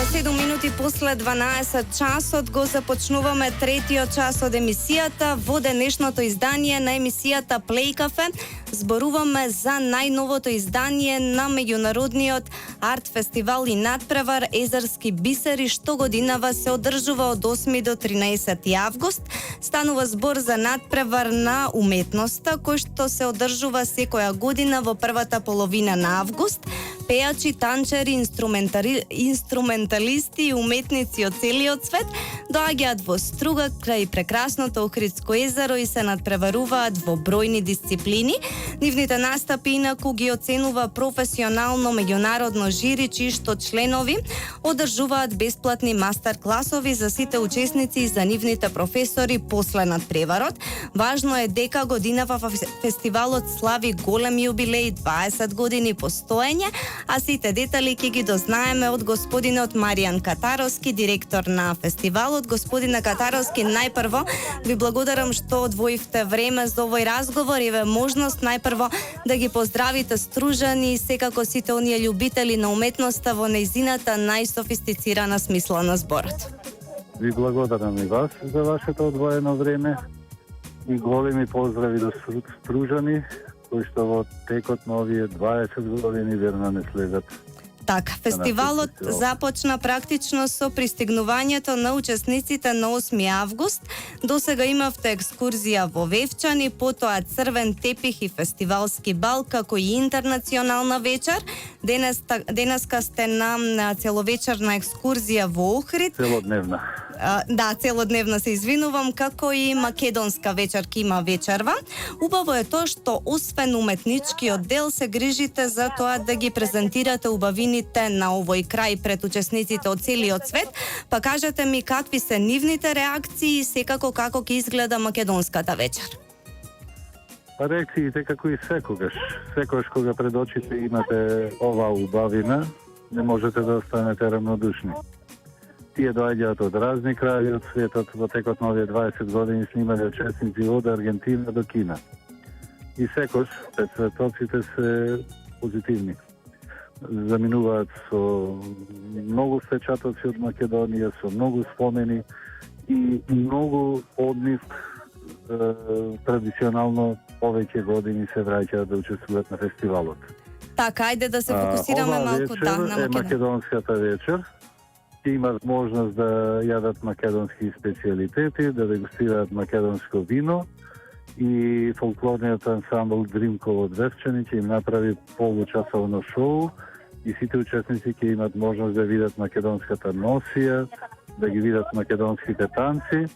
7 минути после 12 часот го започнуваме третиот час од емисијата. Во денешното издание на емисијата Play Cafe зборуваме за најновото издание на меѓународниот арт фестивал и надпревар Езерски бисери, што годинава се одржува од 8 до 13 август. Станува збор за надпревар на уметноста, кој што се одржува секоја година во првата половина на август. Пејачи, танчери, инструменталисти и уметници од целиот свет доаѓаат во Струга крај прекрасното Охридско езеро и се надпреваруваат во бројни дисциплини. Нивните настапи инаку ги оценува професионално меѓународно жири, чии што членови одржуваат бесплатни мастер-класови за сите учесници и за нивните професори после надпреварот. Важно е дека годинава фестивалот слави голем јубилеј, 20 години постоење, а сите детали ќе ги дознаеме од господинот Маријан Катаровски, директор на фестивалот. Господине Катаровски, најпрво ви благодарам што одвоивте време за овој разговор и ве можност најпрво да ги поздравите Стружани и секако сите оние љубители на уметноста во нејзината најсофистицирана смисла на зборот. Ви благодарам и вас за вашето одвоено време и големи поздрави до Стружани, кои што во текот на овие 20 години верно не следат. Така, фестивалот започна практично со пристигнувањето на учесниците на 8 август. До сега имавте екскурзија во Вевчани, потоа црвен тепих и фестивалски бал, како и интернационална вечер. Денеска сте на целовечерна екскурзија во Охрид. Целодневна. Да, целодневна, се извинувам, како и македонска вечер ке има вечерва. Убаво е тоа што освен уметничкиот дел се грижите за тоа да ги презентирате убавините на овој крај пред учесниците од целиот свет. Па кажете ми какви се нивните реакции и секако како ќе изгледа македонската вечер. Реакциите како и секогаш. Секогаш кога пред очите имате оваа убавина, не можете да останете равнодушни. Тие доаѓаат од разни краји од светот. Во текот на овие 20 години снимале учесници од Аргентина до Кина. И секош пред светоците се позитивни. Заминуваат со многу впечатоци од Македонија, со многу спомени и многу од нив традиционално повеќе години се враќаат да учествуваат на фестивалот. Така, ајде да се фокусираме малку на Македонија. Ова македонската вечер. Ќе имат можност да јадат македонски специјалитети, да дегустираат македонско вино и фолклорниот ансамбл Дримко од Вевчани ќе им направи получасовно шоу и сите учесници ќе имат можност да видат македонската носија, да ги видат македонските танци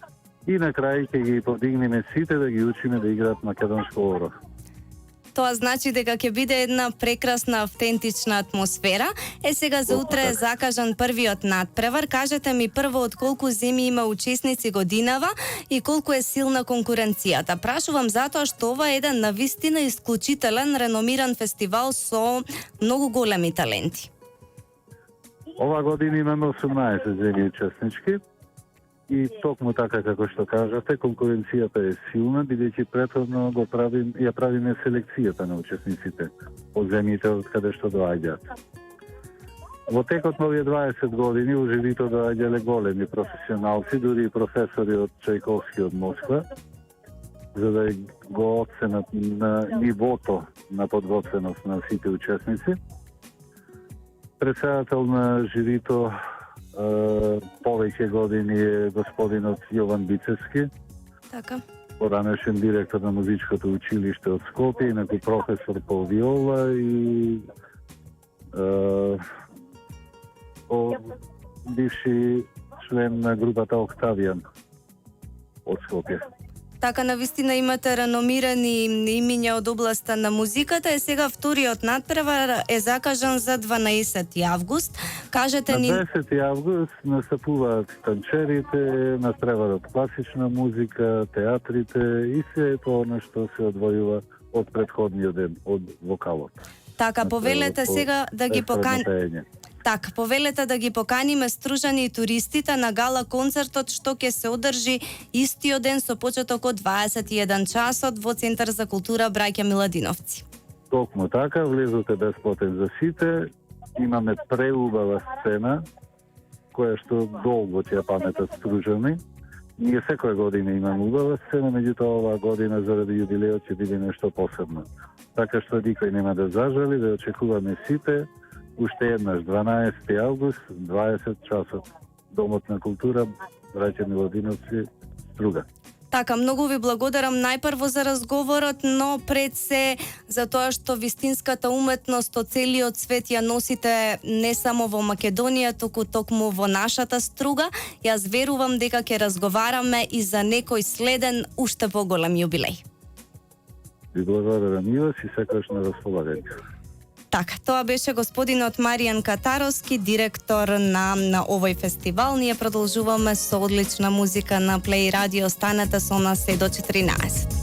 и на крај ќе ги подигнеме сите да ги учиме да играат македонско оро. Тоа значи дека ќе биде една прекрасна, автентична атмосфера. Сега за утре е закажан првиот надпревар. Кажете ми прво од колку земји има учесници годинава и колку е силна конкуренцијата. Прашувам затоа што ова е еден навистина исклучителен, реномиран фестивал со многу големи таленти. Ова година имаме 18 земји учеснички. И токму така како што кажавте, конкуренцијата е силна, бидејќи претходно ја правиме селекцијата на учесниците по земјите од каде што доаѓаат. Во текот на овие 20 години во жирито доаѓале големи професионалци, дури и професори од Чајковски од Москва, за да го оценат на нивото на подготвеност на сите учесници. Председател на жирито повеќе години е господинот Јован Бицевски, Така. поранешен директор на музичкото училиште од Скопје, инаку професор по виола и бивши член на групата Октавијан од Скопје. Така, навистина имате реномирани имиња од областа на музиката. Сега вториот надпревар е закажан за 12 август. Кажете ни... На 10 август настапуваат танчерите, надпреварот класична музика, театрите и се тоа она што се одвојува од претходниот ден, од вокалот. Така, повелете сега да ги поканиме. Така, повелете да ги поканиме Стружани и туристите на гала концертот што ќе се одржи истиот ден со почеток од 21 часот во Центар за култура Браќа Миладиновци. Токму така, влезот е бесплатен за сите. Имаме преубава сцена која што долго ќе ја паметат Стружани. Ние секоја година имаме убава сцена, меѓутоа оваа година заради јубилеот ќе биде нешто посебно. Така што никој нема да зажали, да очекуваме сите уште еднаш 12 август, 20 часот. Домот на култура, браќа Милодиновци, Струга. Така, многу ви благодарам најпрво за разговорот, но пред се за тоа што вистинската уметност од целиот свет ја носите не само во Македонија, туку токму во нашата Струга. Јас верувам дека ќе разговараме и за некој следен уште поголем јубилеј. Ви благодарам и вас и секогаш на располагање. Така, тоа беше господинот Маријан Катаровски, директор на овој фестивал. Ние продолжуваме со одлична музика на Play Radio. Останете со нас се до 14.